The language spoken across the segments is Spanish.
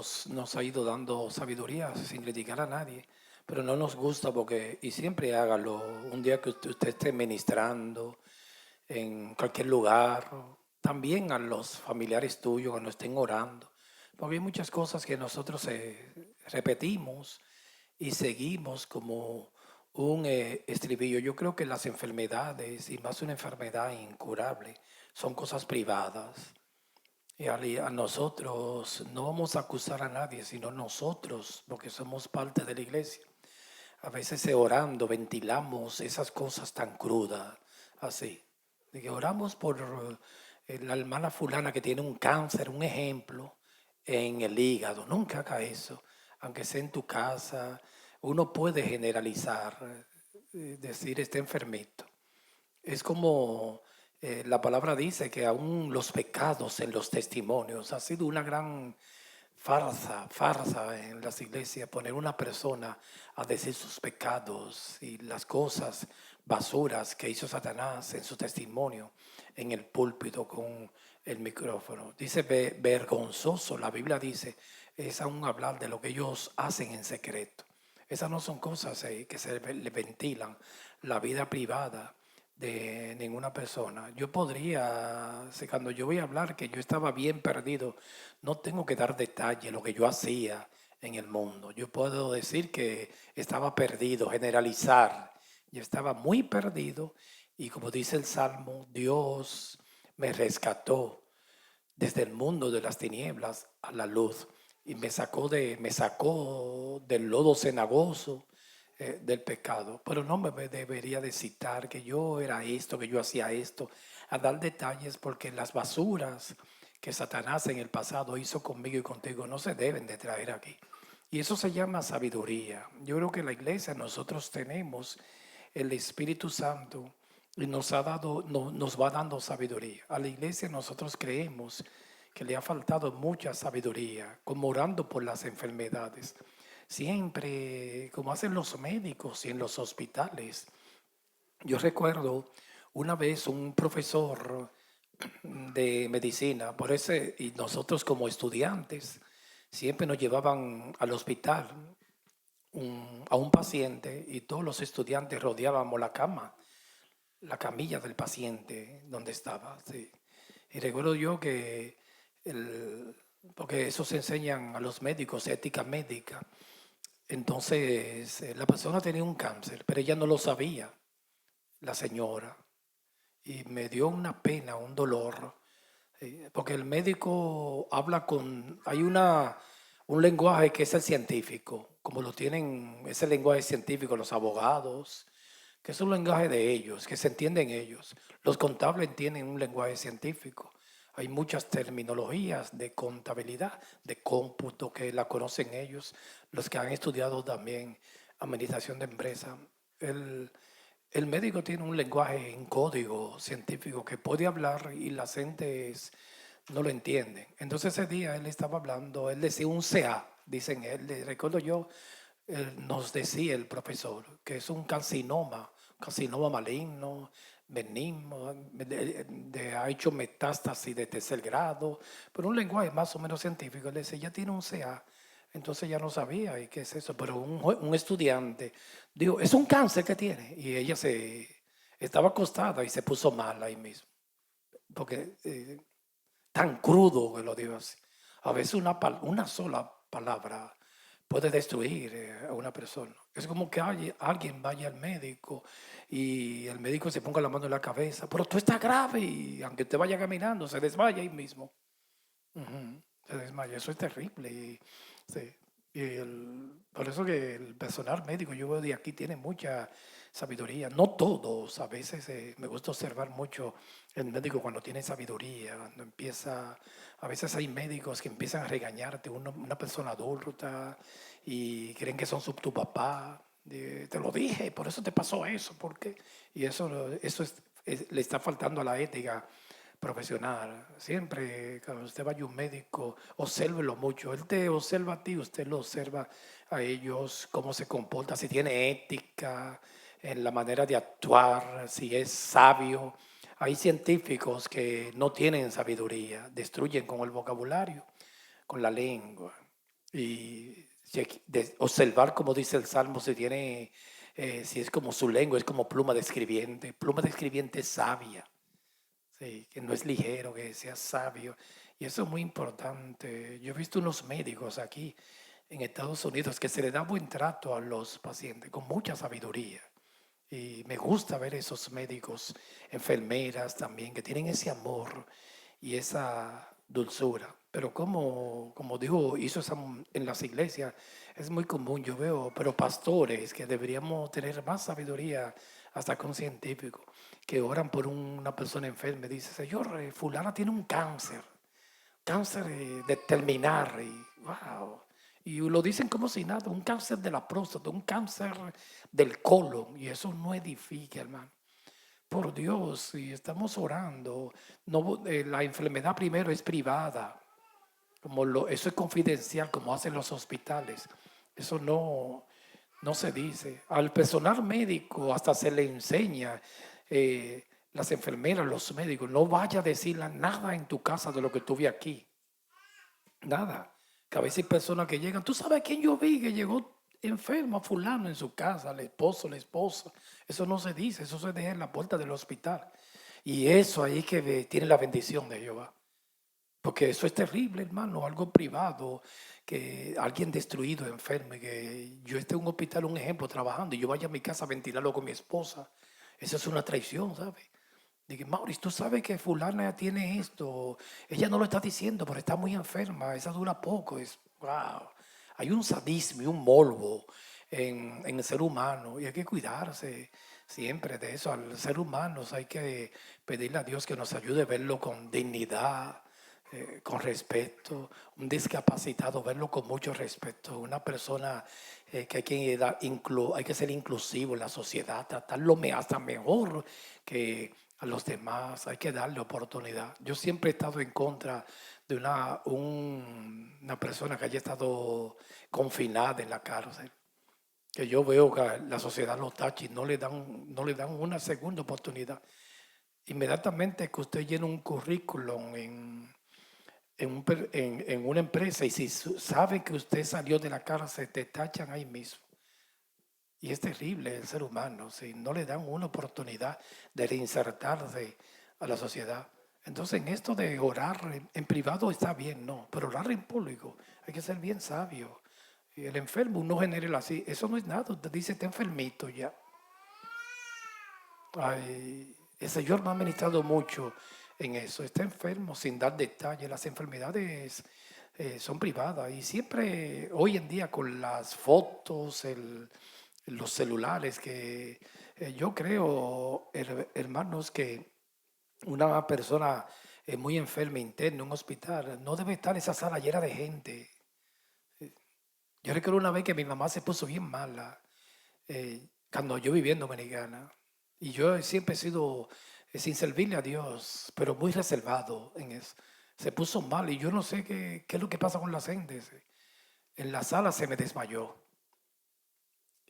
Dios nos ha ido dando sabiduría sin criticar a nadie, pero no nos gusta porque, y siempre hágalo, un día que usted esté ministrando en cualquier lugar, también a los familiares tuyos que nos estén orando, porque hay muchas cosas que nosotros repetimos y seguimos como un estribillo. Yo creo que las enfermedades, y más una enfermedad incurable, son cosas privadas. Y a nosotros no vamos a acusar a nadie, sino nosotros, porque somos parte de la iglesia. A veces orando ventilamos esas cosas tan crudas, así. De que oramos por la hermana fulana que tiene un cáncer, un ejemplo, en el hígado. Nunca haga eso, aunque sea en tu casa. Uno puede generalizar, decir está enfermito. Es como la palabra dice que aún los pecados en los testimonios ha sido una gran farsa en las iglesias, poner una persona a decir sus pecados y las cosas basuras que hizo Satanás en su testimonio en el púlpito con el micrófono. Dice vergonzoso, la Biblia dice, es aún hablar de lo que ellos hacen en secreto. Esas no son cosas que se le ventilan la vida privada de ninguna persona. Yo podría, cuando yo voy a hablar que yo estaba bien perdido, no tengo que dar detalle de lo que yo hacía en el mundo. Yo puedo decir que estaba perdido, generalizar. Yo estaba muy perdido y como dice el Salmo, Dios me rescató desde el mundo de las tinieblas a la luz y me sacó del lodo cenagoso del pecado, pero no me debería de citar que yo era esto, que yo hacía esto, a dar detalles porque las basuras que Satanás en el pasado hizo conmigo y contigo no se deben de traer aquí. Y eso se llama sabiduría. Yo creo que en la iglesia nosotros tenemos el Espíritu Santo y nos ha dado, nos va dando sabiduría. A la iglesia nosotros creemos que le ha faltado mucha sabiduría, como orando por las enfermedades. Siempre, como hacen los médicos y en los hospitales. Yo recuerdo una vez un profesor de medicina, por ese, y nosotros como estudiantes, siempre nos llevaban al hospital a un paciente y todos los estudiantes rodeábamos la cama, la camilla del paciente donde estaba. Sí. Y recuerdo yo que, porque eso se enseñan a los médicos, ética médica, entonces la persona tenía un cáncer, pero ella no lo sabía, la señora, y me dio una pena, un dolor, porque el médico habla hay un lenguaje que es el científico, como lo tienen ese lenguaje científico los abogados, que es un lenguaje de ellos, que se entienden ellos. Los contables tienen un lenguaje científico. Hay muchas terminologías de contabilidad, de cómputo que la conocen ellos, los que han estudiado también administración de empresa. El, el médico tiene un lenguaje en código científico que puede hablar y las gentes no lo entienden. Entonces ese día él estaba hablando, él decía un CA, dicen él, recuerdo yo, nos decía el profesor que es un carcinoma maligno, benigno, ha hecho metástasis de tercer grado, pero un lenguaje más o menos científico. Él decía, ya tiene un CA. Entonces ya no sabía, ¿y qué es eso? Pero un estudiante dijo, es un cáncer que tiene. Y ella estaba acostada y se puso mal ahí mismo. Porque tan crudo que lo digo así. A veces una sola palabra puede destruir a una persona. Es como que alguien vaya al médico y el médico se ponga la mano en la cabeza, pero tú estás grave y aunque te vaya caminando, se desmaya ahí mismo. Se desmaya, eso es terrible. Sí, por eso que el personal médico, yo veo de aquí, tiene mucha sabiduría. No todos, a veces me gusta observar mucho el médico cuando tiene sabiduría, cuando empieza, a veces hay médicos que empiezan a regañarte, una persona adulta, y creen que son tu papá. Te lo dije, por eso te pasó eso, ¿por qué? Y eso le está faltando a la ética profesional. Siempre, cuando usted vaya a un médico, obsérvelo mucho. Él te observa a ti, usted lo observa a ellos, cómo se comporta, si tiene ética en la manera de actuar, si es sabio. Hay científicos que no tienen sabiduría, destruyen con el vocabulario, con la lengua. y observar, como dice el Salmo, si tiene, si es como su lengua, es como pluma de escribiente sabia, sí, que no es ligero, que sea sabio. Y eso es muy importante. Yo he visto unos médicos aquí en Estados Unidos que se le da buen trato a los pacientes con mucha sabiduría. Y me gusta ver esos médicos, enfermeras también, que tienen ese amor y esa dulzura. Pero como dijo, en las iglesias, es muy común, yo veo, pero pastores que deberíamos tener más sabiduría, hasta con científicos, que oran por una persona enferma y dice, Señor, fulana tiene un cáncer de terminar, y wow. Y lo dicen como si nada, un cáncer de la próstata, un cáncer del colon, y eso no edifica, hermano. Por Dios, si estamos orando, no, la enfermedad primero es privada, eso es confidencial, como hacen los hospitales. Eso no se dice. Al personal médico hasta se le enseña, las enfermeras, los médicos, no vaya a decirle nada en tu casa de lo que tuve aquí. Nada. Que a veces hay personas que llegan, tú sabes quién yo vi que llegó enfermo, fulano en su casa, el esposo, la esposa. Eso no se dice, eso se deja en la puerta del hospital. Y eso ahí que tiene la bendición de Jehová. Porque eso es terrible, hermano, algo privado, que alguien destruido, enfermo, y que yo esté en un hospital, un ejemplo, trabajando, y yo vaya a mi casa a ventilarlo con mi esposa. Eso es una traición, ¿sabes? Dije, Maurice, tú sabes que fulana tiene esto. Ella no lo está diciendo, pero está muy enferma. Esa dura poco. Wow. Hay un sadismo y un morbo en el ser humano y hay que cuidarse siempre de eso. Al ser humano hay que pedirle a Dios que nos ayude a verlo con dignidad, con respeto. Un discapacitado, verlo con mucho respeto. Una persona que hay que ser inclusivo en la sociedad, tratarlo hasta mejor que a los demás, hay que darle oportunidad. Yo siempre he estado en contra de una persona que haya estado confinada en la cárcel. Que yo veo que la sociedad lo tacha y no le dan una segunda oportunidad. Inmediatamente que usted llena un currículum en una empresa y si sabe que usted salió de la cárcel, te tachan ahí mismo. Y es terrible el ser humano, si no le dan una oportunidad de reinsertarse a la sociedad. Entonces, en esto de orar en privado está bien, no, pero orar en público hay que ser bien sabio. Y el enfermo, uno genera así, eso no es nada, usted dice, está enfermito ya. Ay, el Señor me ha ministrado mucho en eso, está enfermo sin dar detalles, las enfermedades son privadas y siempre hoy en día con las fotos, los celulares, que yo creo, hermanos, que una persona muy enferma interna en un hospital no debe estar en esa sala llena de gente. Yo recuerdo una vez que mi mamá se puso bien mala cuando yo vivía en Dominicana. Y yo siempre he sido, sin servirle a Dios, pero muy reservado en eso. Se puso mal y yo no sé qué es lo que pasa con las gentes. En la sala se me desmayó.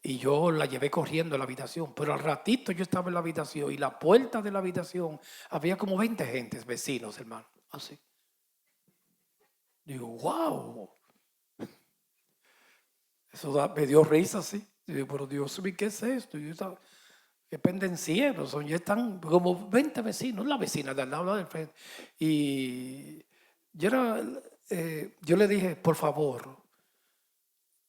Y yo la llevé corriendo a la habitación, pero al ratito yo estaba en la habitación y la puerta de la habitación había como 20 gentes, vecinos, hermano. Así. Digo, wow. Eso me dio risa, sí. Digo, pero Dios mío, ¿qué es esto? Y yo estaba, qué pendencieros son. Ya están como 20 vecinos, la vecina de al lado del frente. Y yo le dije, por favor,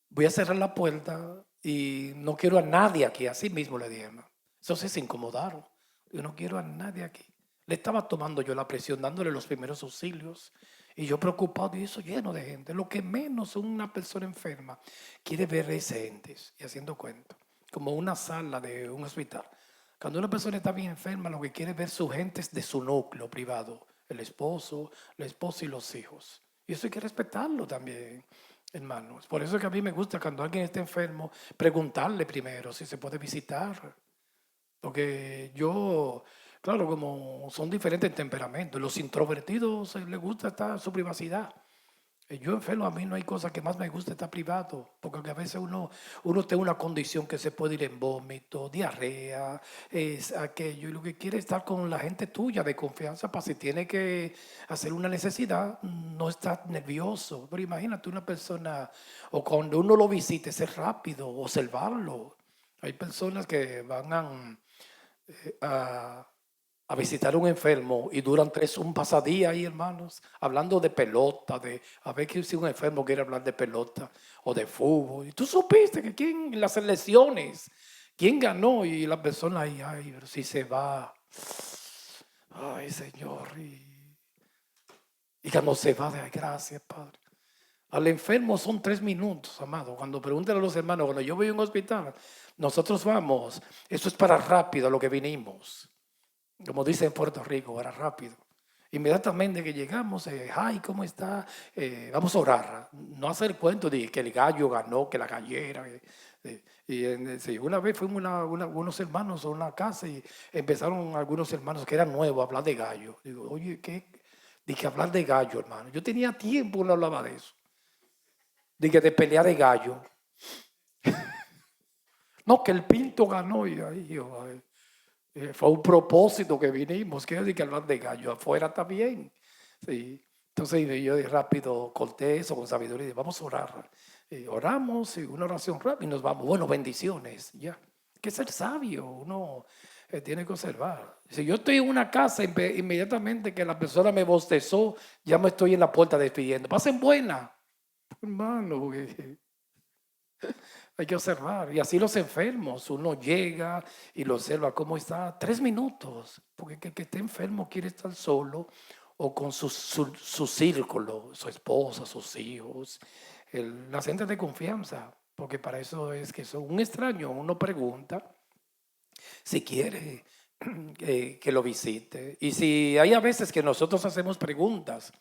voy a cerrar la puerta y no quiero a nadie aquí. Así mismo le dije, hermano. Eso sí se incomodaron. Yo no quiero a nadie aquí. Le estaba tomando yo la presión, dándole los primeros auxilios. Y yo preocupado y eso lleno de gente. Lo que menos una persona enferma quiere ver es gentes y haciendo cuentos. Como una sala de un hospital. Cuando una persona está bien enferma, lo que quiere ver su gente es de su núcleo privado. El esposo, la esposa y los hijos. Y eso hay que respetarlo también, hermanos. Por eso es que a mí me gusta cuando alguien está enfermo, preguntarle primero si se puede visitar. Porque yo, claro, como son diferentes temperamentos, los introvertidos les gusta estar su privacidad. Yo enfermo, a mí no hay cosa que más me guste estar privado, porque a veces uno tiene una condición que se puede ir en vómito, diarrea, es aquello, y lo que quiere es estar con la gente tuya de confianza para si tiene que hacer una necesidad, no estar nervioso. Pero imagínate una persona, o cuando uno lo visite, ser rápido, observarlo. Hay personas que van a a visitar a un enfermo y duran un pasadía ahí, hermanos, hablando de pelota, de a ver si un enfermo quiere hablar de pelota o de fútbol. Y tú supiste que quién en las elecciones, quién ganó y la persona ahí, ay, pero si se va, ay, Señor, y cuando se va, de gracias, Padre. Al enfermo son 3 minutos, amado. Cuando preguntan a los hermanos, cuando yo voy a un hospital, nosotros vamos, eso es para rápido a lo que vinimos. Como dice en Puerto Rico, era rápido. Inmediatamente que llegamos, ay, ¿cómo está? Vamos a orar. No hacer cuento de que el gallo ganó, que la gallera. Sí, una vez fuimos unos hermanos a una casa y empezaron algunos hermanos que eran nuevos a hablar de gallo. Digo, oye, ¿qué? Dije, hablar de gallo, hermano. Yo tenía tiempo que no hablaba de eso. Dije, de pelear de gallo. No, que el Pinto ganó y ahí yo, ay, fue un propósito que vinimos, que hay que hablar de gallo, afuera está bien. Sí. Entonces yo de rápido corté eso con sabiduría, y vamos a orar. Oramos, y una oración rápida y nos vamos. Bueno, bendiciones, ya. Hay que ser sabio, uno tiene que observar. Si yo estoy en una casa, inmediatamente que la persona me bostezó, ya me estoy en la puerta despidiendo. Pasen buena, hermano, porque hay que observar. Y así los enfermos, uno llega y lo observa cómo está. 3 minutos, porque el que esté enfermo quiere estar solo o con su círculo, su esposa, sus hijos, la gente de confianza, porque para eso es que son un extraño. Uno pregunta si quiere que lo visite. Y si hay a veces que nosotros hacemos preguntas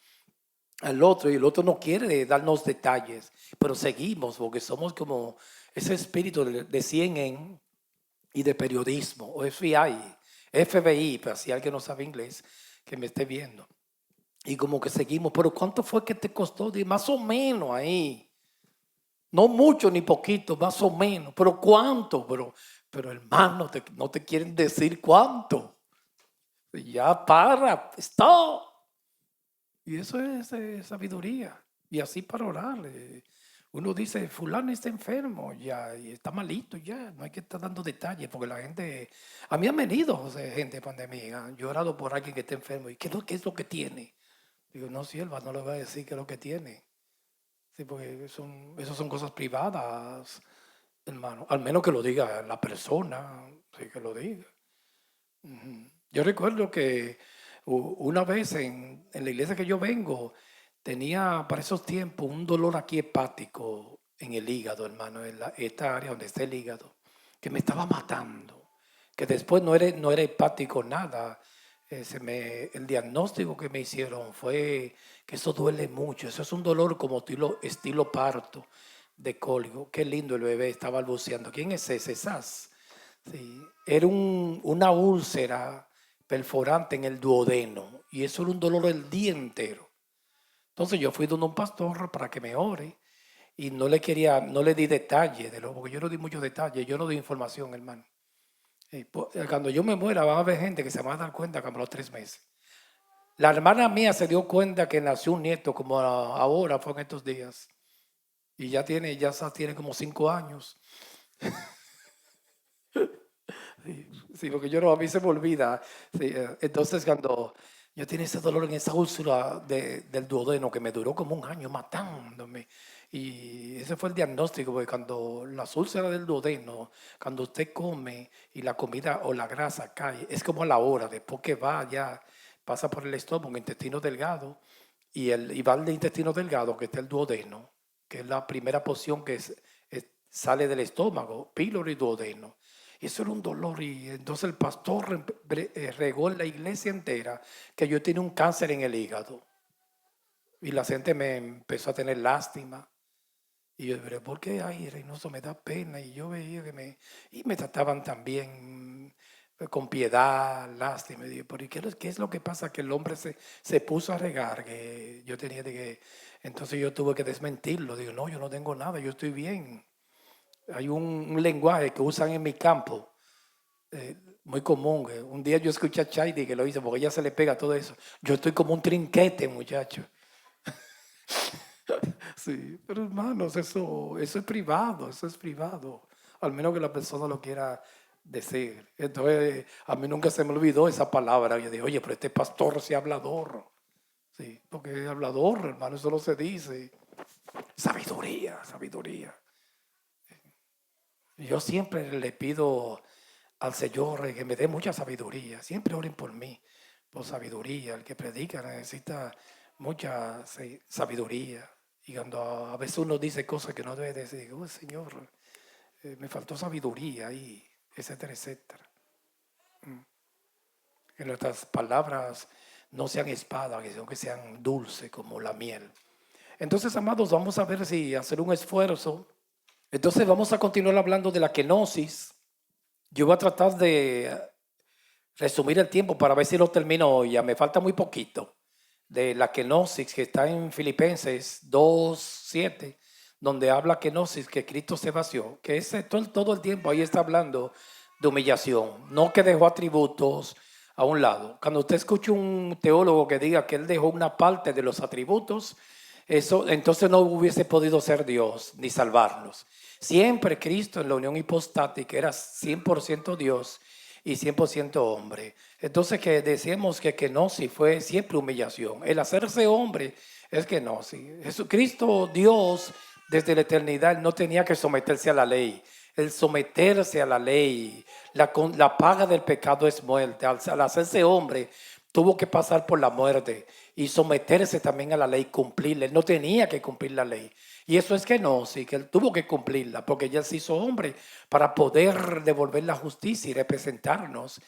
al otro y el otro no quiere darnos detalles, pero seguimos porque somos como ese espíritu de CNN y de periodismo, o FBI, pero si alguien no sabe inglés, que me esté viendo. Y como que seguimos, pero ¿cuánto fue que te costó? Más o menos ahí. No mucho ni poquito, más o menos. Pero ¿cuánto? Pero hermano, no te quieren decir cuánto. Ya para, stop. Y eso es sabiduría. Y así para orar. Uno dice, fulano está enfermo, ya, y está malito, ya. No hay que estar dando detalles, porque la gente... A mí han venido gente de pandemia. Yo he orado por alguien que está enfermo. ¿Y qué es lo que tiene? Digo, no, sierva, no le voy a decir qué es lo que tiene. Sí, porque eso son cosas privadas, hermano. Al menos que lo diga la persona, sí, que lo diga. Yo recuerdo que una vez en la iglesia que yo vengo, tenía para esos tiempos un dolor aquí hepático en el hígado, hermano, en esta área donde está el hígado, que me estaba matando, que después no era hepático nada. El diagnóstico que me hicieron fue que eso duele mucho, eso es un dolor como estilo parto de cólico. Qué lindo el bebé, estaba balbuceando. ¿Quién es ese? ¿Sas? Sí, era una úlcera perforante en el duodeno y eso era un dolor el día entero. Entonces yo fui donde un pastor para que me ore y no le di detalles porque yo no di muchos detalles, yo no di información, hermano. Cuando yo me muera va a haber gente que se va a dar cuenta que a los 3 meses. La hermana mía se dio cuenta que nació un nieto como ahora, fue en estos días. Y ya tiene como 5 años. Sí, porque a mí se me olvida. Sí, entonces cuando yo tenía ese dolor en esa úlcera del duodeno que me duró como un año matándome. Y ese fue el diagnóstico, porque cuando las úlceras del duodeno, cuando usted come y la comida o la grasa cae, es como a la hora, después que va ya, pasa por el estómago, intestino delgado, y va al intestino delgado, que está el duodeno, que es la primera porción que sale del estómago, píloro y duodeno. Y eso era un dolor y entonces el pastor regó en la iglesia entera que yo tenía un cáncer en el hígado. Y la gente me empezó a tener lástima. Y yo, pero ¿por qué? Ay, Reynoso, me da pena. Y yo veía y me trataban tan bien. con piedad, lástima. Y digo, ¿pero qué es lo que pasa? Que el hombre se puso a regar, que yo tenía de que... Entonces yo tuve que desmentirlo. Digo, no, yo no tengo nada, yo estoy bien. Hay un lenguaje que usan en mi campo, muy común. Un día yo escuché a Chaidi que lo dice, porque ella se le pega todo eso. Yo estoy como un trinquete, muchacho. Sí, pero hermanos, eso es privado, eso es privado. Al menos que la persona lo quiera decir. Entonces, a mí nunca se me olvidó esa palabra. Yo dije, oye, pero este pastor sí hablador. Sí, porque hablador, hermano, eso no se dice. Sabiduría, sabiduría. Yo siempre le pido al Señor que me dé mucha sabiduría. Siempre oren por mí, por sabiduría. El que predica necesita mucha sabiduría. Y cuando a veces uno dice cosas que no debe decir, digo, oh, Señor, me faltó sabiduría ahí, etcétera, etcétera. Que nuestras palabras no sean espadas, sino que sean dulces como la miel. Entonces, amados, vamos a ver si hacer un esfuerzo. Entonces vamos a continuar hablando de la kenosis. Yo voy a tratar de resumir el tiempo para ver si lo termino hoy. Ya me falta muy poquito. De la kenosis que está en Filipenses 2:7, donde habla kenosis, que Cristo se vació. Que ese todo el tiempo ahí está hablando de humillación. No que dejó atributos a un lado. Cuando usted escucha un teólogo que diga que él dejó una parte de los atributos, eso entonces no hubiese podido ser Dios ni salvarnos. Siempre Cristo en la unión hipostática era 100% Dios y 100% hombre. Entonces que decíamos que kenosis fue siempre humillación. El hacerse hombre es kenosis. Jesucristo, Dios, desde la eternidad no tenía que someterse a la ley. El someterse a la ley, la paga del pecado es muerte. Al hacerse hombre, tuvo que pasar por la muerte y someterse también a la ley, cumplirla. Él no tenía que cumplir la ley. Y eso es kenosis, que él tuvo que cumplirla, porque ya se hizo hombre para poder devolver la justicia y representarnos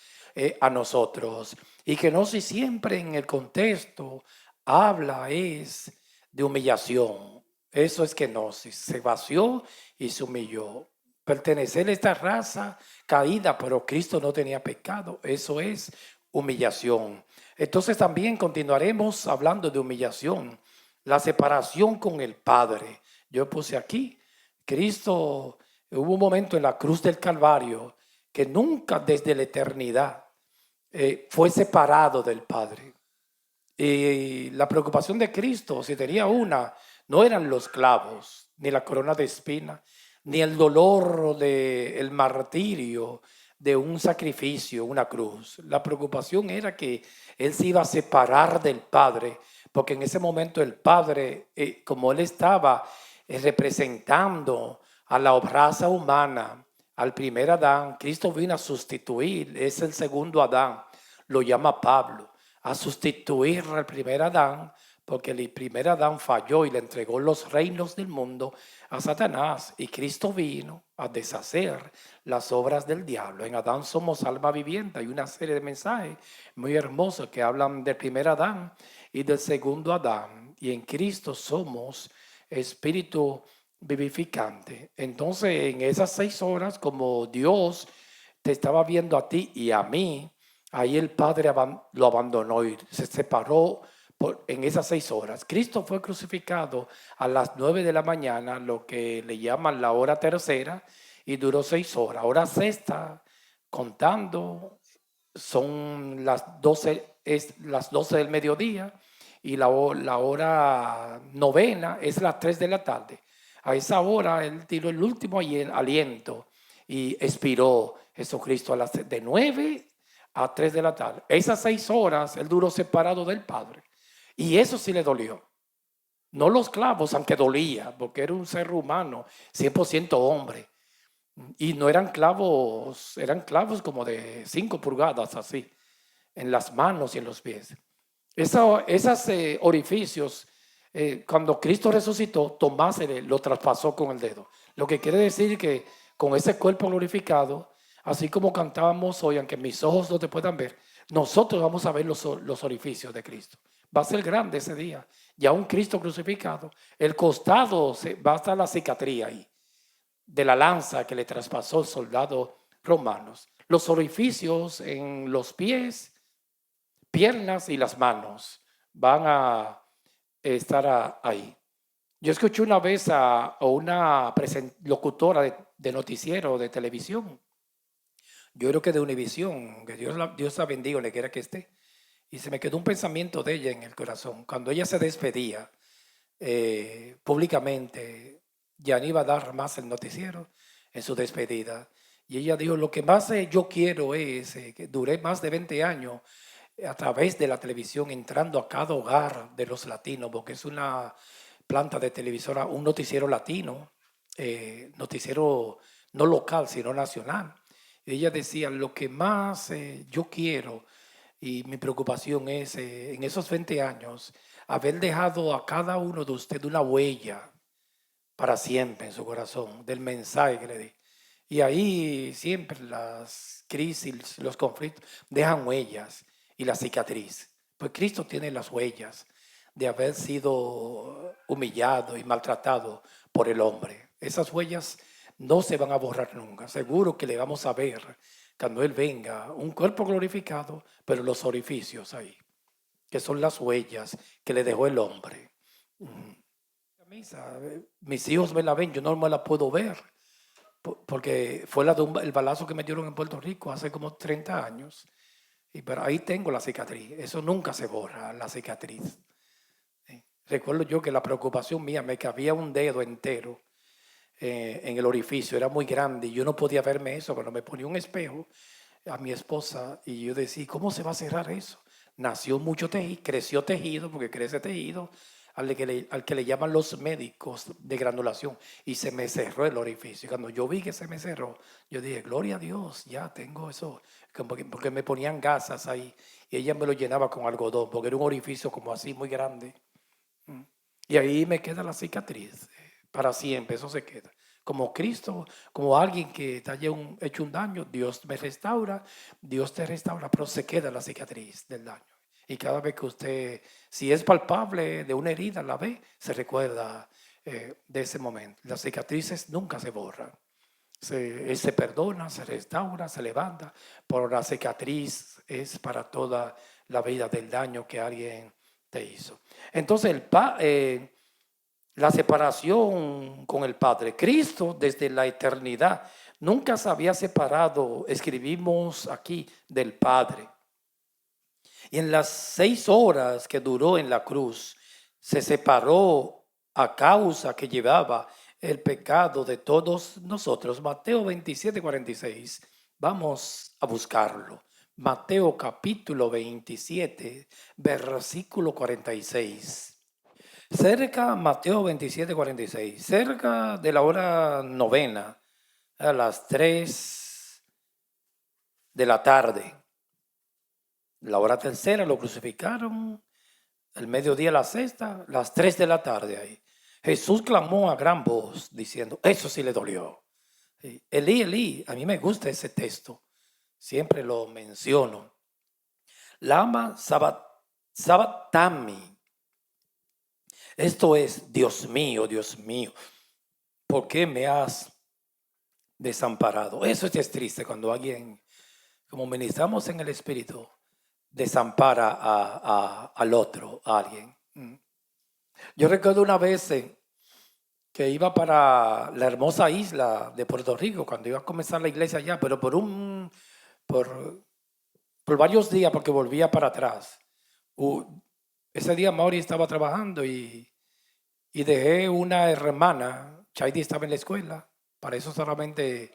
a nosotros. Y kenosis siempre en el contexto habla es de humillación. Eso es kenosis. Se vació y se humilló. Pertenecer a esta raza caída, pero Cristo no tenía pecado. Eso es humillación. Entonces también continuaremos hablando de humillación, la separación con el Padre. Yo puse aquí, Cristo, hubo un momento en la cruz del Calvario que nunca desde la eternidad fue separado del Padre. Y la preocupación de Cristo, si tenía una, no eran los clavos, ni la corona de espina, ni el dolor del martirio de un sacrificio, una cruz. La preocupación era que él se iba a separar del Padre, porque en ese momento el Padre, como él estaba representando a la raza humana, al primer Adán, Cristo vino a sustituir, es el segundo Adán, lo llama Pablo, a sustituir al primer Adán, porque el primer Adán falló y le entregó los reinos del mundo a Satanás, y Cristo vino a deshacer las obras del diablo. En Adán somos alma viviente. Hay una serie de mensajes muy hermosos que hablan del primer Adán y del segundo Adán, y en Cristo somos espíritu vivificante. Entonces, en esas 6 horas, como Dios te estaba viendo a ti y a mí, ahí el Padre lo abandonó y se separó en esas 6 horas. Cristo fue crucificado a las 9 de la mañana, lo que le llaman la hora tercera, y duró 6 horas. Hora sexta, contando, son las 12, es las 12 del mediodía, y la hora novena es las 3 de la tarde. A esa hora él tiró el último aliento y expiró Jesucristo de 9 a 3 de la tarde. Esas 6 horas él duró separado del Padre. Y eso sí le dolió. No los clavos, aunque dolía, porque era un ser humano, 100% hombre. Y no eran clavos como de 5 pulgadas así, en las manos y en los pies. Esos orificios, cuando Cristo resucitó, Tomás lo traspasó con el dedo. Lo que quiere decir que con ese cuerpo glorificado, así como cantábamos hoy, aunque mis ojos no te puedan ver, nosotros vamos a ver los orificios de Cristo. Va a ser grande ese día. Ya un Cristo crucificado, el costado va a estar la cicatriz ahí, de la lanza que le traspasó el soldado Romanos. Los orificios en los pies, piernas y las manos van a estar ahí. Yo escuché una vez a una locutora de noticiero de televisión, yo creo que de Univisión, que Dios la bendiga donde quiera que esté, y se me quedó un pensamiento de ella en el corazón. Cuando ella se despedía públicamente, ya no iba a dar más el noticiero en su despedida. Y ella dijo, lo que más yo quiero es que duré más de 20 años a través de la televisión entrando a cada hogar de los latinos, porque es una planta de televisora, un noticiero latino, noticiero no local, sino nacional. Y ella decía, lo que más yo quiero y mi preocupación es en esos 20 años haber dejado a cada uno de ustedes una huella para siempre en su corazón del mensaje que le di. Y ahí siempre las crisis, los conflictos dejan huellas y la cicatriz. Pues Cristo tiene las huellas de haber sido humillado y maltratado por el hombre. Esas huellas no se van a borrar nunca. Seguro que le vamos a ver cuando Él venga, un cuerpo glorificado, pero los orificios ahí, que son las huellas que le dejó el hombre. Mis hijos me la ven, yo no me la puedo ver, porque fue el balazo que me dieron en Puerto Rico hace como 30 años. Pero ahí tengo la cicatriz, eso nunca se borra, la cicatriz. Recuerdo yo que la preocupación mía me cabía un dedo entero en el orificio, era muy grande y yo no podía verme eso. Cuando me ponía un espejo a mi esposa y yo decía, ¿cómo se va a cerrar eso? Nació mucho tejido, creció tejido, porque crece tejido al que le llaman los médicos de granulación, y se me cerró el orificio. Y cuando yo vi que se me cerró, yo dije, gloria a Dios, ya tengo eso, porque me ponían gasas ahí y ella me lo llenaba con algodón, porque era un orificio como así muy grande. Y ahí me queda la cicatriz, para siempre, eso se queda. Como Cristo, como alguien que te haya hecho un daño, Dios me restaura, Dios te restaura, pero se queda la cicatriz del daño. Y cada vez que usted, si es palpable de una herida, la ve, se recuerda de ese momento. Las cicatrices nunca se borran. Se perdona, se restaura, se levanta, pero la cicatriz es para toda la vida del daño que alguien te hizo. Entonces, la separación con el Padre. Cristo desde la eternidad nunca se había separado, escribimos aquí, del Padre. Y en las 6 horas que duró en la cruz, se separó a causa que llevaba el pecado de todos nosotros. Mateo 27:46. Vamos a buscarlo. Mateo capítulo 27, versículo 46. Mateo 27:46, cerca de la hora novena, a las 3 de la tarde. La hora tercera lo crucificaron, el mediodía la sexta, las 3 de la tarde ahí. Jesús clamó a gran voz diciendo, eso sí le dolió. Elí, Elí, a mí me gusta ese texto, siempre lo menciono. Lama sabatami. Esto es, Dios mío, ¿por qué me has desamparado? Eso es triste cuando alguien, como ministramos en el Espíritu, desampara al otro, a alguien. Yo recuerdo una vez que iba para la hermosa isla de Puerto Rico, cuando iba a comenzar la iglesia allá, pero por varios días, porque volvía para atrás. Ese día Mauri estaba trabajando y dejé una hermana. Chaidi estaba en la escuela, para eso solamente,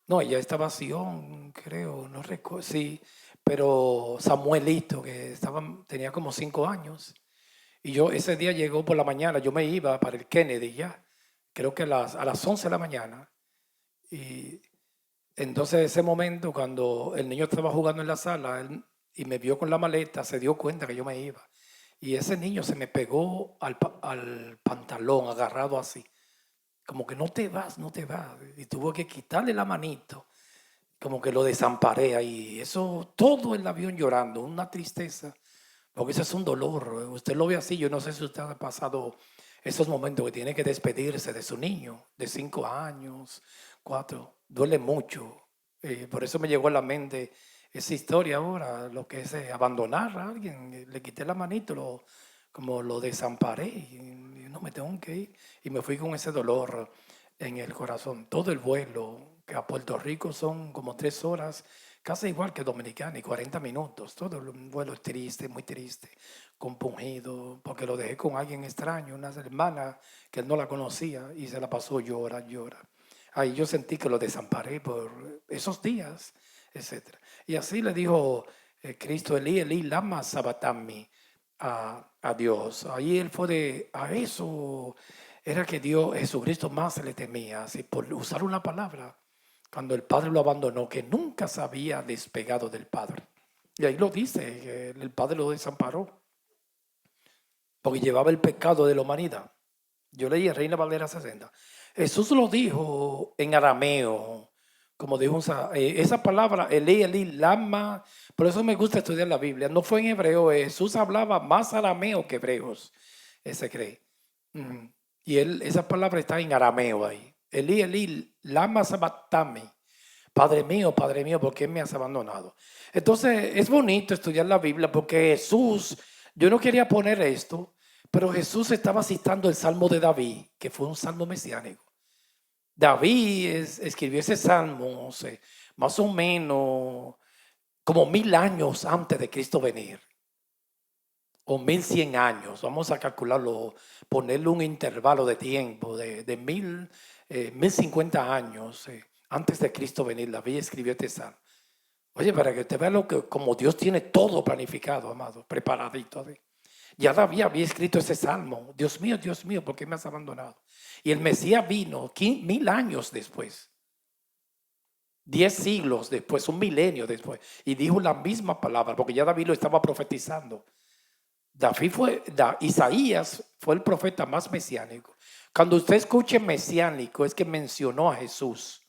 no, ella estaba Sion, creo, no recuerdo, sí, pero Samuelito, que tenía como 5 años. Y yo ese día llegó por la mañana, yo me iba para el Kennedy ya, creo que a las 11 de la mañana. Y entonces ese momento, cuando el niño estaba jugando en la sala y me vio con la maleta, se dio cuenta que yo me iba. Y ese niño se me pegó al pantalón, agarrado así. Como que no te vas. Y tuvo que quitarle la manito. Como que lo desamparé ahí. Eso, todo el avión llorando, una tristeza. Porque eso es un dolor. Usted lo ve así. Yo no sé si usted ha pasado esos momentos que tiene que despedirse de su niño de 5 años, 4. Duele mucho. Por eso me llegó a la mente esa historia ahora, lo que es abandonar a alguien. Le quité la manito, como lo desamparé y no me tengo que ir. Y me fui con ese dolor en el corazón. Todo el vuelo, que a Puerto Rico son como 3 horas, casi igual que Dominicana, y 40 minutos. Todo el vuelo es triste, muy triste, compungido, porque lo dejé con alguien extraño, una hermana que él no la conocía y se la pasó llora, llora. Ahí yo sentí que lo desamparé por esos días, etcétera. Y así le dijo Cristo, Elí, Elí, lama sabatami, a Dios. Ahí él fue a eso, era que Dios, Jesucristo más se le temía, así por usar una palabra, cuando el Padre lo abandonó, que nunca se había despegado del Padre. Y ahí lo dice, que el Padre lo desamparó, porque llevaba el pecado de la humanidad. Yo leí en Reina Valera 60. Jesús lo dijo en arameo, como dijo esa palabra, Elí, Elí, lama. Por eso me gusta estudiar la Biblia. No fue en hebreo, Jesús hablaba más arameo que hebreos, se cree. Y esa palabra está en arameo ahí. Elí, Elí, lama sabactami. Padre mío, ¿por qué me has abandonado? Entonces es bonito estudiar la Biblia porque Jesús, yo no quería poner esto, pero Jesús estaba citando el Salmo de David, que fue un salmo mesiánico. David escribió ese salmo, no sé, más o menos como 1000 años antes de Cristo venir, o 1100 años. Vamos a calcularlo, ponerle un intervalo de tiempo de 1050 años antes de Cristo venir. David escribió este salmo. Oye, para que usted vea como Dios tiene todo planificado, amado, preparadito. Ya David había escrito ese salmo. Dios mío, ¿por qué me has abandonado? Y el Mesías vino 1000 años después. 10 siglos después, un milenio después. Y dijo la misma palabra, porque ya David lo estaba profetizando. Isaías fue el profeta más mesiánico. Cuando usted escuche mesiánico, es que mencionó a Jesús.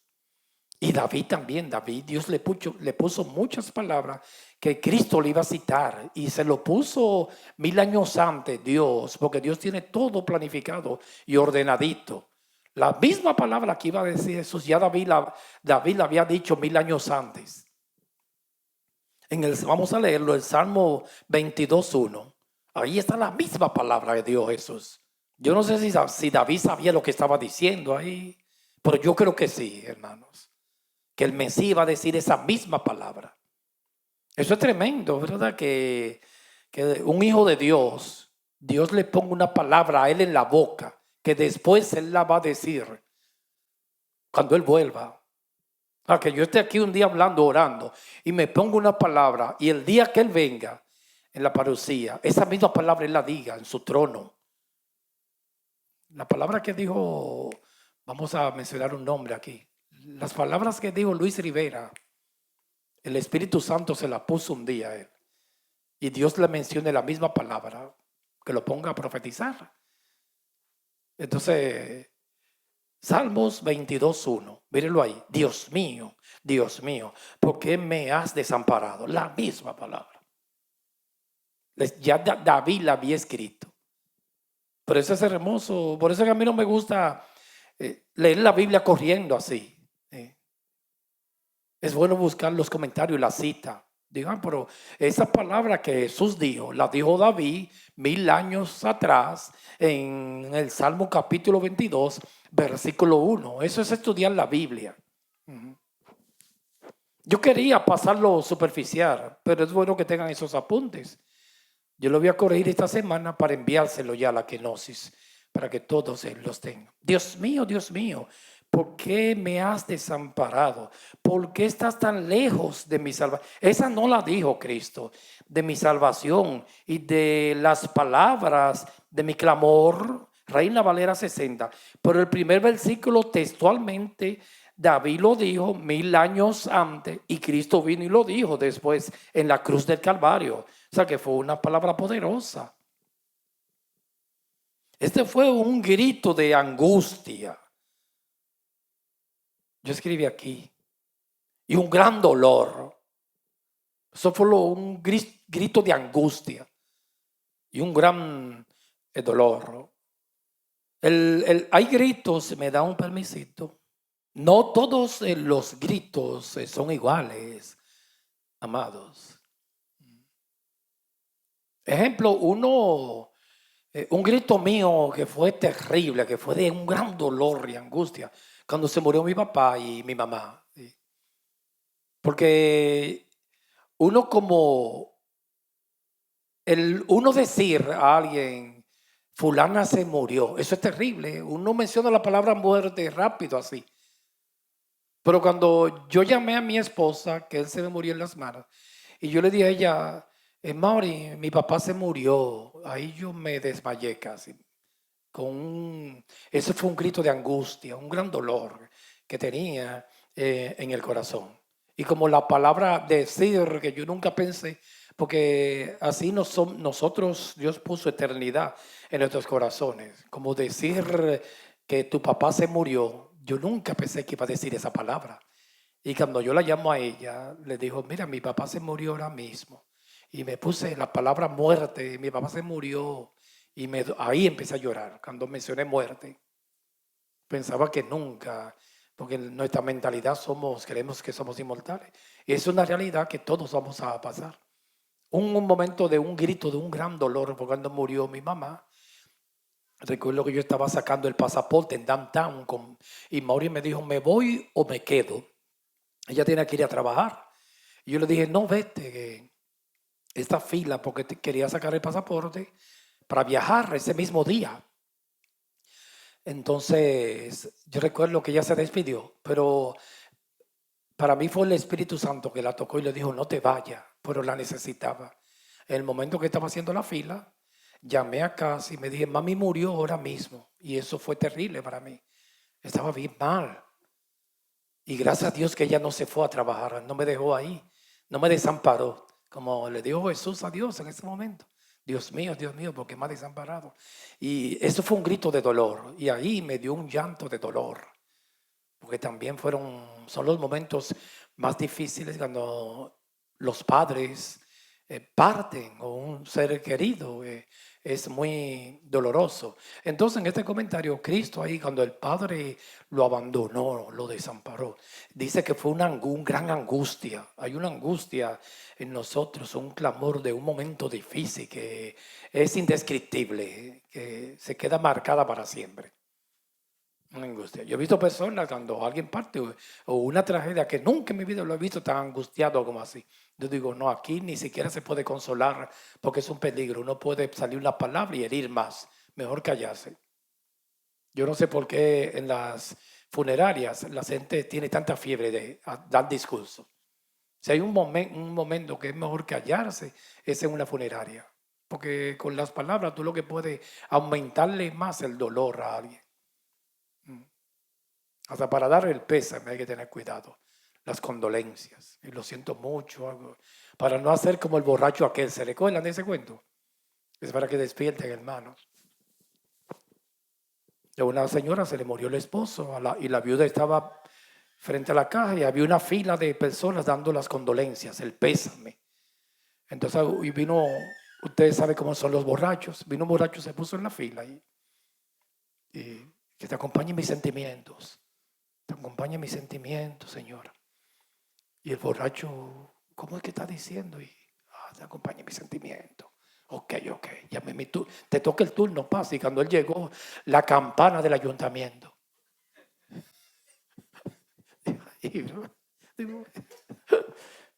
Y David también, Dios le puso muchas palabras que Cristo le iba a citar y se lo puso 1000 años antes Dios, porque Dios tiene todo planificado y ordenadito. La misma palabra que iba a decir Jesús, ya David la había dicho 1000 años antes. Vamos a leerlo, el Salmo 22:1. Ahí está la misma palabra de Dios Jesús. Yo no sé si David sabía lo que estaba diciendo ahí, pero yo creo que sí, hermanos. Que el Mesías iba a decir esa misma palabra. Eso es tremendo, ¿verdad? Que un hijo de Dios le ponga una palabra a él en la boca, que después él la va a decir cuando él vuelva. Que yo esté aquí un día hablando, orando, y me ponga una palabra, y el día que él venga en la parucía, esa misma palabra él la diga en su trono. La palabra que dijo, vamos a mencionar un nombre aquí. Las palabras que dijo Luis Rivera, el Espíritu Santo se la puso un día a él. Y Dios le mencione la misma palabra, que lo ponga a profetizar. Entonces, Salmos 22:1, mírenlo ahí. Dios mío, ¿por qué me has desamparado? La misma palabra. Ya David la había escrito. Pero eso es hermoso. Por eso que a mí no me gusta leer la Biblia corriendo así. Es bueno buscar los comentarios y la cita. Digan, pero esa palabra que Jesús dijo, la dijo David 1000 años atrás en el Salmo capítulo 22, versículo 1. Eso es estudiar la Biblia. Yo quería pasarlo superficial, pero es bueno que tengan esos apuntes. Yo lo voy a corregir esta semana para enviárselo ya a la kenosis, para que todos los tengan. Dios mío, ¿por qué me has desamparado? ¿Por qué estás tan lejos de mi salvación? Esa no la dijo Cristo, de mi salvación y de las palabras de mi clamor, Reina Valera 60. Pero el primer versículo textualmente, David lo dijo 1000 años antes y Cristo vino y lo dijo después en la cruz del Calvario. O sea que fue una palabra poderosa. Este fue un grito de angustia. Yo escribí aquí. Y un gran dolor. Eso fue un grito de angustia. Y un gran dolor. Hay gritos, me da un permisito. No todos los gritos son iguales, amados. Ejemplo, un grito mío que fue terrible, que fue de un gran dolor y angustia, cuando se murió mi papá y mi mamá. ¿Sí? Porque uno como, uno decir a alguien, fulana se murió, eso es terrible. Uno menciona la palabra muerte rápido así. Pero cuando yo llamé a mi esposa, que él se me murió en las manos, y yo le dije a ella, Mauri, mi papá se murió, ahí yo me desmayé casi. Ese fue un grito de angustia, un gran dolor que tenía en el corazón. Y como la palabra decir, que yo nunca pensé, porque así nosotros, Dios puso eternidad en nuestros corazones. Como decir que tu papá se murió, yo nunca pensé que iba a decir esa palabra. Y cuando yo la llamo a ella, le dijo, mira, mi papá se murió ahora mismo. Y me puse la palabra muerte, mi papá se murió. Y ahí empecé a llorar cuando mencioné muerte. Pensaba que nunca, porque en nuestra mentalidad creemos que somos inmortales. Y es una realidad que todos vamos a pasar. Un momento de un grito, de un gran dolor, porque cuando murió mi mamá, recuerdo que yo estaba sacando el pasaporte en downtown y Mauri me dijo, ¿me voy o me quedo? Ella tiene que ir a trabajar. Y yo le dije, no, vete, que esta fila, porque quería sacar el pasaporte para viajar ese mismo día. Entonces, yo recuerdo que ella se despidió, pero para mí fue el Espíritu Santo que la tocó y le dijo, no te vayas, pero la necesitaba. En el momento que estaba haciendo la fila, llamé a casa y me dije, mami murió ahora mismo. Y eso fue terrible para mí. Estaba bien mal. Y gracias a Dios que ella no se fue a trabajar, no me dejó ahí, no me desamparó, como le dijo Jesús a Dios en ese momento. Dios mío, ¿por qué me ha desamparado? Y eso fue un grito de dolor. Y ahí me dio un llanto de dolor. Porque también son los momentos más difíciles cuando los padres parten o un ser querido. Es muy doloroso. Entonces, en este comentario, Cristo ahí, cuando el Padre lo abandonó, lo desamparó, dice que fue una gran angustia. Hay una angustia en nosotros, un clamor de un momento difícil que es indescriptible, que se queda marcada para siempre. Una angustia. Yo he visto personas cuando alguien parte o una tragedia que nunca en mi vida lo he visto tan angustiado como así. Yo digo, no, aquí ni siquiera se puede consolar porque es un peligro. Uno puede salir una palabra y herir más. Mejor callarse. Yo no sé por qué en las funerarias la gente tiene tanta fiebre de dar discursos. Si hay un momento que es mejor callarse, es en una funeraria. Porque con las palabras tú lo que puedes aumentarle más el dolor a alguien. Hasta para dar el pésame hay que tener cuidado. Las condolencias. Y lo siento mucho. Para no hacer como el borracho aquel. ¿Se recuerdan de ese cuento? Es para que despierten, hermanos. A una señora se le murió el esposo y la viuda estaba frente a la caja y había una fila de personas dando las condolencias, el pésame. Entonces y vino, ustedes saben cómo son los borrachos. Vino un borracho, se puso en la fila y que te acompañen mis sentimientos. Te acompaña mis sentimientos, Señor. Y el borracho, ¿cómo es que está diciendo? Y te acompaña mis sentimientos. Ok, ya te toca el turno, pasa. Y cuando él llegó, la campana del ayuntamiento.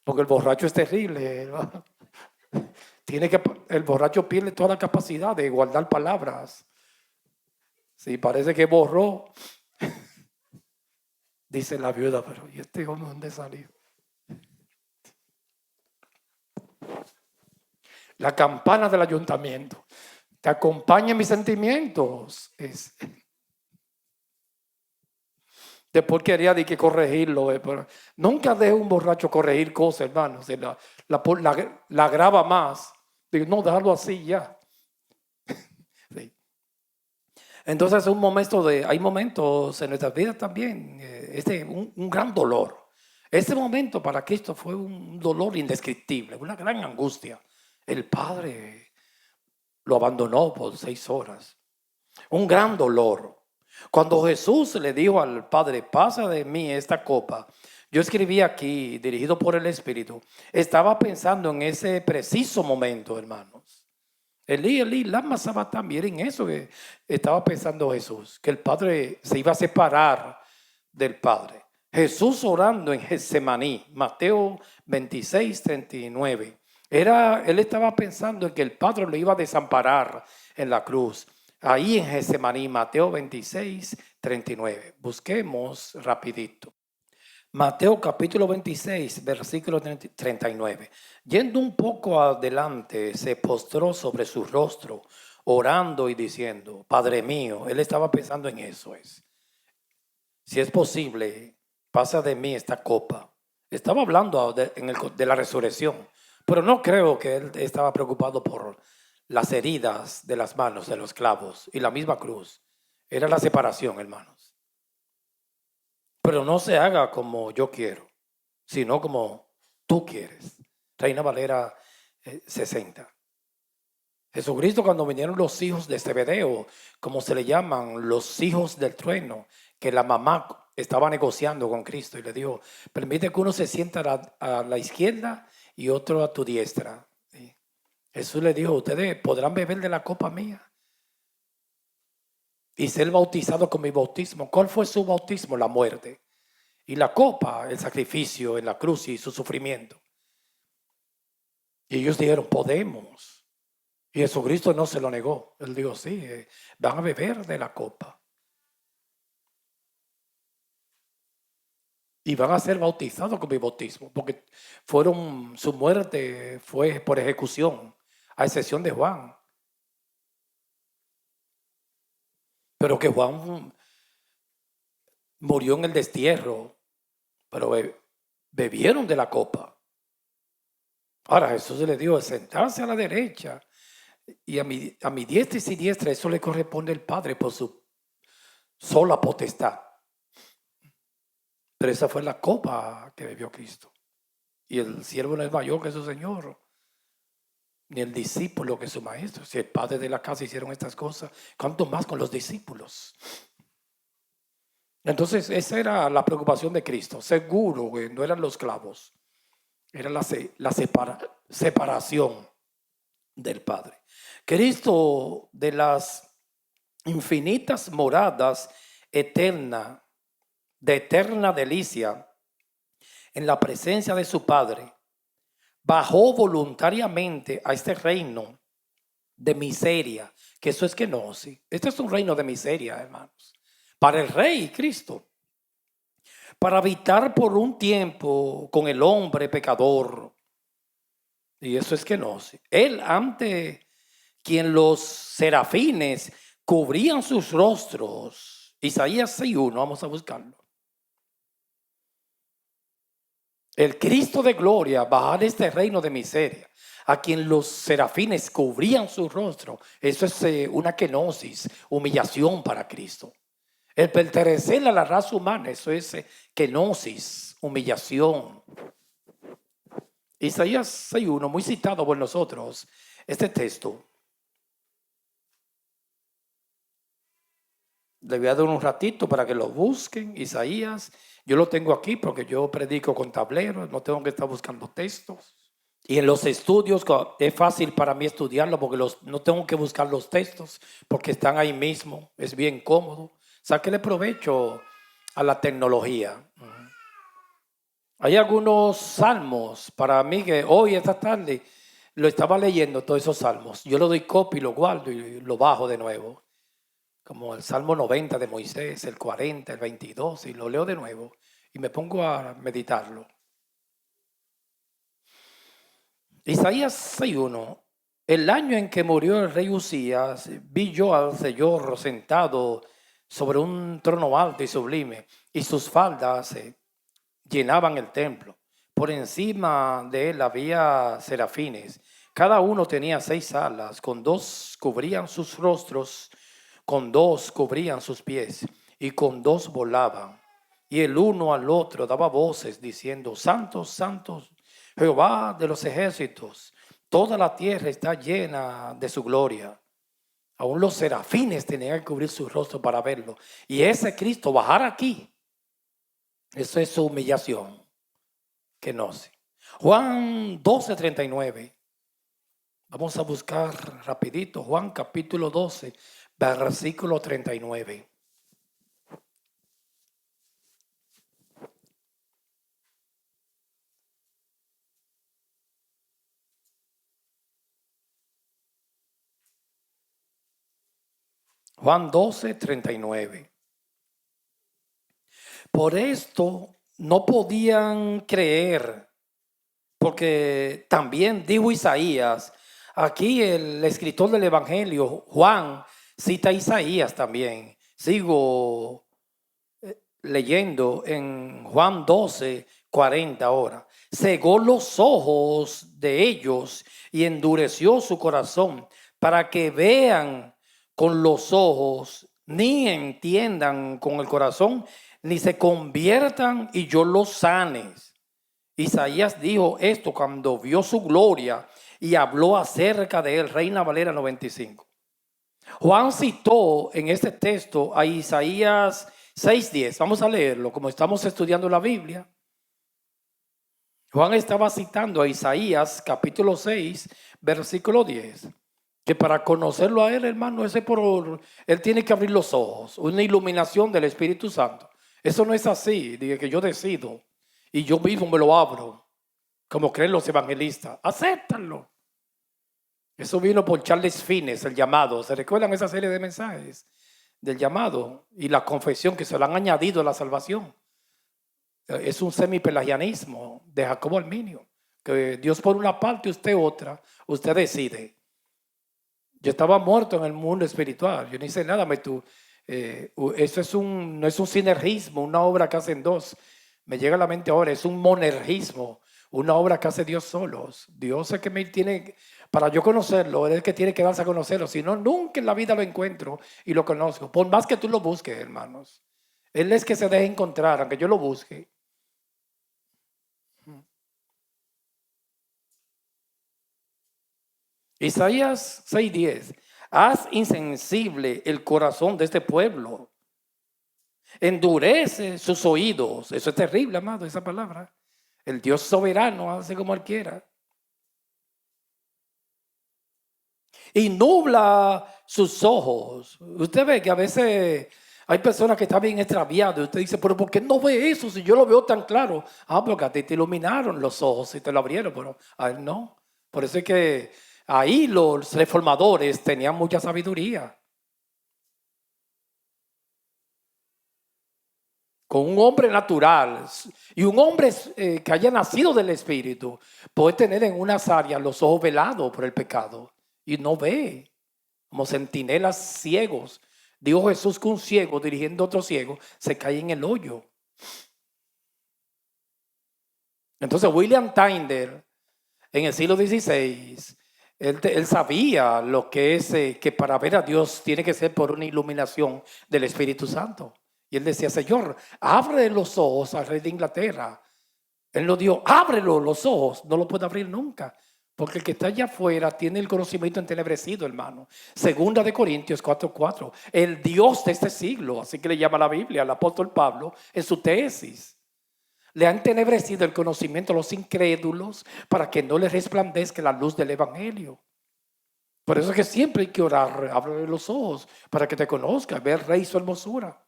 Porque el borracho es terrible, ¿no? El borracho pierde toda la capacidad de guardar palabras. Sí, parece que borró. Dice la viuda, pero ¿y este hombre dónde salió? La campana del ayuntamiento. Te acompaña mis sentimientos. Después quería de que corregirlo. Pero nunca dejo un borracho corregir cosas, hermano. La agrava más. Digo, no, déjalo así ya. Sí. Entonces hay momentos en nuestras vidas también, un gran dolor. Ese momento para Cristo fue un dolor indescriptible, una gran angustia. El Padre lo abandonó por 6 horas. Un gran dolor. Cuando Jesús le dijo al Padre, pasa de mí esta copa, yo escribí aquí, dirigido por el Espíritu, estaba pensando en ese preciso momento, hermanos. Elí, Elí, lama sabactani. Miren eso que estaba pensando Jesús, que el Padre se iba a separar del Padre. Jesús orando en Getsemaní, Mateo 26, 39. Él estaba pensando en que el Padre lo iba a desamparar en la cruz. Ahí en Getsemaní, Mateo 26, 39. Busquemos rapidito. Mateo capítulo 26, versículo 39. Yendo un poco adelante, se postró sobre su rostro, orando y diciendo, Padre mío, él estaba pensando en eso. Si es posible, pasa de mí esta copa. Estaba hablando de la resurrección, pero no creo que él estaba preocupado por las heridas de las manos de los clavos y la misma cruz. Era la separación, hermanos. Pero no se haga como yo quiero, sino como tú quieres. Reina Valera 60. Jesucristo, cuando vinieron los hijos de Zebedeo, como se le llaman, los hijos del trueno, que la mamá estaba negociando con Cristo y le dijo, permite que uno se sienta a la izquierda y otro a tu diestra. ¿Sí? Jesús le dijo, ustedes podrán beber de la copa mía y ser bautizado con mi bautismo. ¿Cuál fue su bautismo? La muerte. Y la copa, el sacrificio en la cruz y su sufrimiento. Y ellos dijeron, podemos. Y Jesucristo no se lo negó. Él dijo, sí, van a beber de la copa. Y van a ser bautizados con mi bautismo. Porque su muerte fue por ejecución, a excepción de Juan. Pero que Juan murió en el destierro, pero bebieron de la copa. Ahora Jesús le dijo, sentarse a la derecha y a mi diestra y siniestra, eso le corresponde al Padre por su sola potestad. Pero esa fue la copa que bebió Cristo. Y el siervo no es mayor que su Señor, ni el discípulo que su maestro. Si el padre de la casa hicieron estas cosas, ¿cuánto más con los discípulos? Entonces esa era la preocupación de Cristo. Seguro que no eran los clavos, era la separación del Padre. Cristo, de las infinitas moradas eternas, de eterna delicia en la presencia de su Padre, bajó voluntariamente a este reino de miseria, que eso es kenosis. Este es un reino de miseria, hermanos, para el Rey Cristo, para habitar por un tiempo con el hombre pecador. Y eso es kenosis. Él, ante quien los serafines cubrían sus rostros, Isaías 6:1, vamos a buscarlo. El Cristo de gloria bajar este reino de miseria, a quien los serafines cubrían su rostro. Eso es una kenosis, humillación para Cristo. El pertenecer a la raza humana, eso es kenosis, humillación. Isaías 6:1, muy citado por nosotros, este texto. Le voy a dar un ratito para que lo busquen, Isaías. Yo lo tengo aquí porque yo predico con tableros, no tengo que estar buscando textos. Y en los estudios es fácil para mí estudiarlo porque no tengo que buscar los textos porque están ahí mismo, es bien cómodo. Sáquele provecho a la tecnología. Hay algunos salmos para mí que hoy, esta tarde, lo estaba leyendo todos esos salmos. Yo lo doy copia y lo guardo y lo bajo de nuevo. Como el Salmo 90 de Moisés, el 40, el 22, y lo leo de nuevo y me pongo a meditarlo. Isaías 6:1. El año en que murió el rey Usías, vi yo al Señor sentado sobre un trono alto y sublime, y sus faldas llenaban el templo. Por encima de él había serafines. Cada uno tenía 6 alas, con 2 cubrían sus rostros, con 2 cubrían sus pies, y con 2 volaban. Y el uno al otro daba voces diciendo, Santo, Santo, Jehová de los ejércitos, toda la tierra está llena de su gloria. Aún los serafines tenían que cubrir su rostro para verlo. Y ese Cristo bajar aquí, eso es su humillación. Que no sé. Juan 12:39. Vamos a buscar rapidito. Juan capítulo 12, versículo 39. Juan 12:39. Por esto no podían creer, porque también dijo Isaías, aquí el escritor del Evangelio, Juan, cita a Isaías también. Sigo leyendo en Juan 12:40 ahora. Cegó los ojos de ellos y endureció su corazón para que vean con los ojos, ni entiendan con el corazón, ni se conviertan y yo los sanes. Isaías dijo esto cuando vio su gloria y habló acerca de él. Reina Valera 95. Juan citó en este texto a Isaías 6:10. Vamos a leerlo como estamos estudiando la Biblia. Juan estaba citando a Isaías capítulo 6, versículo 10. Que para conocerlo a él, hermano, él tiene que abrir los ojos. Una iluminación del Espíritu Santo. Eso no es así, de que yo decido y yo mismo me lo abro, como creen los evangelistas. Acéptanlo. Eso vino por Charles Fiennes, el llamado. ¿Se recuerdan esa serie de mensajes del llamado y la confesión que se le han añadido a la salvación? Es un semipelagianismo de Jacobo Arminio, que Dios por una parte, usted otra, usted decide. Yo estaba muerto en el mundo espiritual, yo no hice nada. Eso no es un sinergismo, una obra que hacen dos. Me llega a la mente ahora, es un monergismo, una obra que hace Dios solos. Dios es que me tiene, para yo conocerlo, Él es el que tiene que darse a conocerlo. Si no, nunca en la vida lo encuentro y lo conozco. Por más que tú lo busques, hermanos. Él es que se deje encontrar, aunque yo lo busque. Isaías 6:10. Haz insensible el corazón de este pueblo. Endurece sus oídos. Eso es terrible, amado, esa palabra. El Dios soberano hace como Él quiera. Y nubla sus ojos. Usted ve que a veces hay personas que están bien extraviadas. Y usted dice, pero ¿por qué no ve eso si yo lo veo tan claro? Porque a ti te iluminaron los ojos y te lo abrieron, pero a él no. Por eso es que ahí los reformadores tenían mucha sabiduría. Con un hombre natural y un hombre que haya nacido del Espíritu puede tener en unas áreas los ojos velados por el pecado y no ve, como centinelas ciegos. Dijo Jesús que un ciego dirigiendo a otro ciego se cae en el hoyo. Entonces William Tyndale en el siglo XVI, él sabía lo que es que para ver a Dios tiene que ser por una iluminación del Espíritu Santo. Y él decía, Señor, abre los ojos al rey de Inglaterra. Él lo dio, ábrelo los ojos. No lo puede abrir nunca. Porque el que está allá afuera tiene el conocimiento entenebrecido, hermano. Segunda de Corintios 4:4. El Dios de este siglo, así que le llama la Biblia al apóstol Pablo en su tesis. Le ha entenebrecido el conocimiento a los incrédulos para que no les resplandezca la luz del evangelio. Por eso es que siempre hay que orar, abre los ojos para que te conozca, ver rey su hermosura.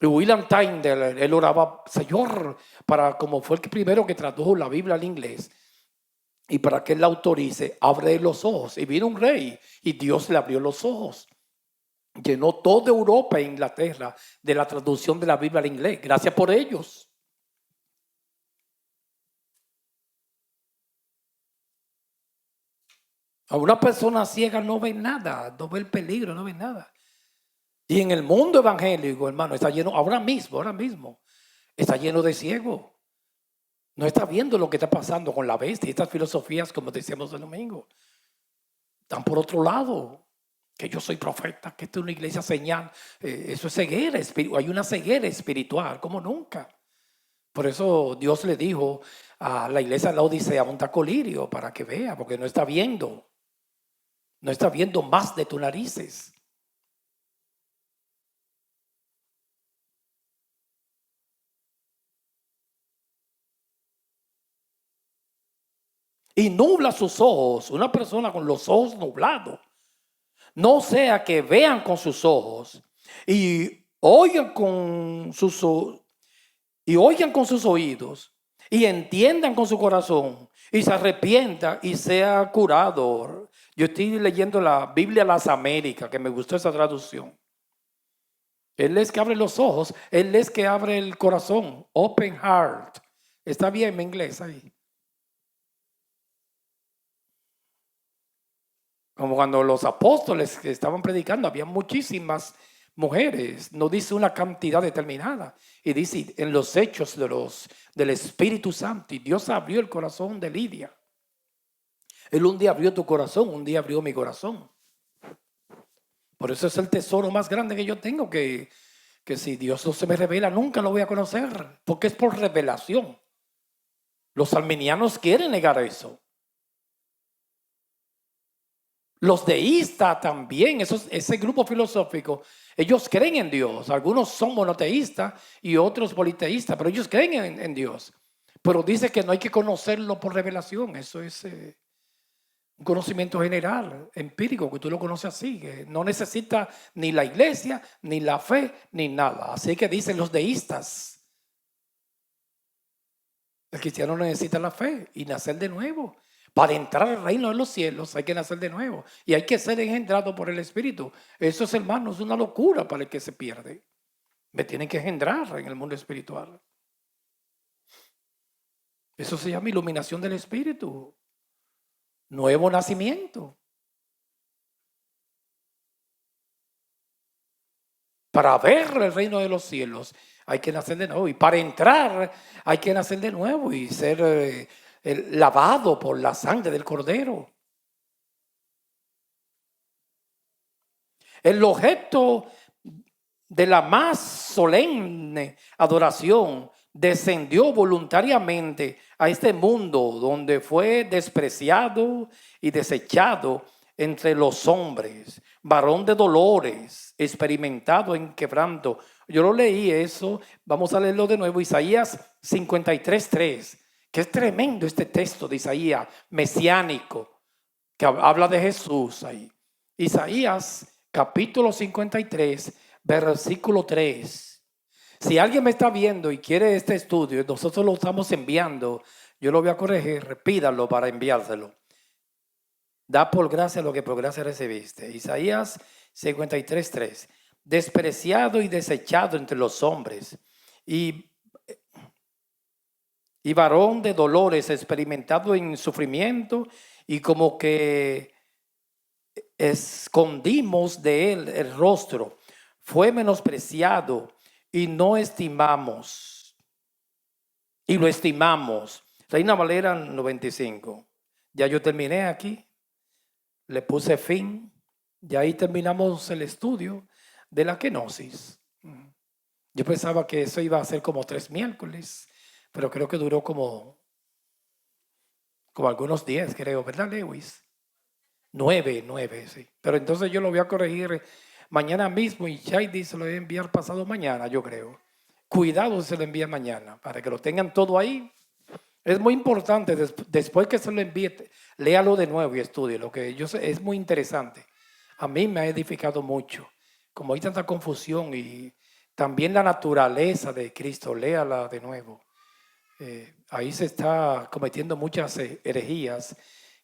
Y William Tyndale, él oraba, Señor, para como fue el primero que tradujo la Biblia al inglés, y para que él la autorice, abre los ojos. Y vino un rey y Dios le abrió los ojos. Llenó toda Europa e Inglaterra de la traducción de la Biblia al inglés. Gracias por ellos. A una persona ciega no ve nada, no ve el peligro, no ve nada. Y en el mundo evangélico, hermano, está lleno, ahora mismo, está lleno de ciegos. No está viendo lo que está pasando con la bestia y estas filosofías, como decíamos el domingo. Están por otro lado. Que yo soy profeta, que esto es una iglesia señal. Eso es ceguera espiritual. Hay una ceguera espiritual, como nunca. Por eso Dios le dijo a la iglesia de la Odisea, un taco lirio para que vea, porque no está viendo. No está viendo más de tus narices. Y nubla sus ojos. Una persona con los ojos nublados. No sea que vean con sus ojos y oigan con sus oídos y entiendan con su corazón y se arrepienta y sea curado. Yo estoy leyendo la Biblia Las Américas, que me gustó esa traducción. Él es que abre los ojos, Él es que abre el corazón. Open heart. Está bien mi inglés ahí. Como cuando los apóstoles que estaban predicando, había muchísimas mujeres, no dice una cantidad determinada, y dice en los hechos del Espíritu Santo, y Dios abrió el corazón de Lidia. Él un día abrió tu corazón, un día abrió mi corazón. Por eso es el tesoro más grande que yo tengo, que si Dios no se me revela, nunca lo voy a conocer, porque es por revelación. Los arminianos quieren negar eso. Los deístas también, ese grupo filosófico, ellos creen en Dios. Algunos son monoteístas y otros politeístas, pero ellos creen en Dios. Pero dice que no hay que conocerlo por revelación. Eso es un conocimiento general, empírico, que tú lo conoces así, que no necesita ni la iglesia, ni la fe, ni nada. Así que dicen los deístas. El cristiano necesita la fe y nacer de nuevo. Para entrar al reino de los cielos hay que nacer de nuevo y hay que ser engendrado por el Espíritu. Eso es, hermanos, una locura para el que se pierde. Me tienen que engendrar en el mundo espiritual. Eso se llama iluminación del Espíritu. Nuevo nacimiento. Para ver el reino de los cielos hay que nacer de nuevo. Y para entrar hay que nacer de nuevo y ser lavado por la sangre del Cordero. El objeto de la más solemne adoración descendió voluntariamente a este mundo donde fue despreciado y desechado entre los hombres, varón de dolores, experimentado en quebranto. Yo lo leí eso, vamos a leerlo de nuevo, Isaías 53:3, que es tremendo este texto de Isaías, mesiánico, que habla de Jesús ahí. Isaías capítulo 53, versículo 3. Si alguien me está viendo y quiere este estudio, nosotros lo estamos enviando, yo lo voy a corregir, pídalo para enviárselo. Da por gracia lo que por gracia recibiste. Isaías 53:3. Despreciado y desechado entre los hombres y varón de dolores, experimentado en sufrimiento, y como que escondimos de él el rostro. Fue menospreciado y no estimamos. Y lo estimamos. Reina Valera 95. Ya yo terminé aquí. Le puse fin. Y ahí terminamos el estudio de la kenosis. Yo pensaba que eso iba a ser como 3 miércoles, pero creo que duró como algunos 10, creo, ¿verdad, Lewis? 9, sí. Pero entonces yo lo voy a corregir mañana mismo y Chaidi se lo voy a enviar pasado mañana, yo creo. Cuidado si se lo envía mañana, para que lo tengan todo ahí. Es muy importante, después que se lo envíe, léalo de nuevo y estudie. Lo que yo sé es muy interesante. A mí me ha edificado mucho. Como hay tanta confusión y también la naturaleza de Cristo, léala de nuevo. Ahí se está cometiendo muchas herejías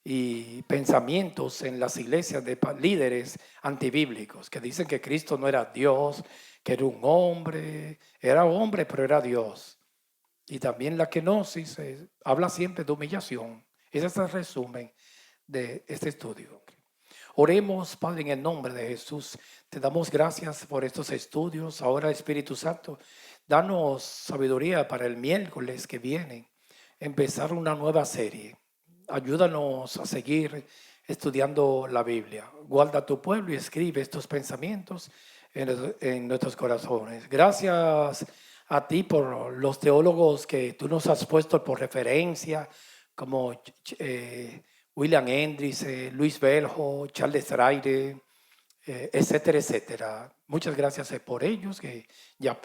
y pensamientos en las iglesias de líderes antibíblicos que dicen que Cristo no era Dios, que era un hombre, pero era Dios. Y también la kenosis habla siempre de humillación. Ese es el resumen de este estudio. Oremos, Padre, en el nombre de Jesús. Te damos gracias por estos estudios. Ahora, Espíritu Santo, danos sabiduría para el miércoles que viene, empezar una nueva serie. Ayúdanos a seguir estudiando la Biblia. Guarda tu pueblo y escribe estos pensamientos en nuestros corazones. Gracias a ti por los teólogos que tú nos has puesto por referencia, como William Hendricks, Luis Beljo, Charles Traire, etcétera, etcétera. Muchas gracias por ellos que ya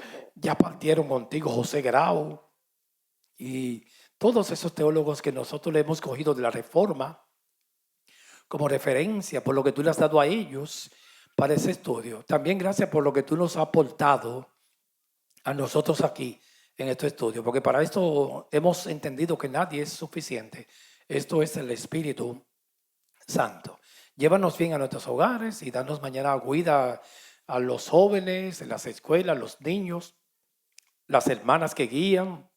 partieron contigo, José Grau y todos esos teólogos que nosotros le hemos cogido de la Reforma como referencia por lo que tú le has dado a ellos para ese estudio. También gracias por lo que tú nos has aportado a nosotros aquí en este estudio, porque para esto hemos entendido que nadie es suficiente. Esto es el Espíritu Santo. Llévanos bien a nuestros hogares y danos mañana cuida a los jóvenes, en las escuelas, los niños, las hermanas que guían,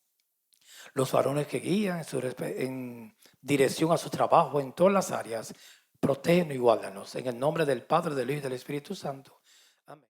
los varones que guían en dirección a su trabajo en todas las áreas. Protégenos y guárdanos. En el nombre del Padre, del Hijo y del Espíritu Santo. Amén.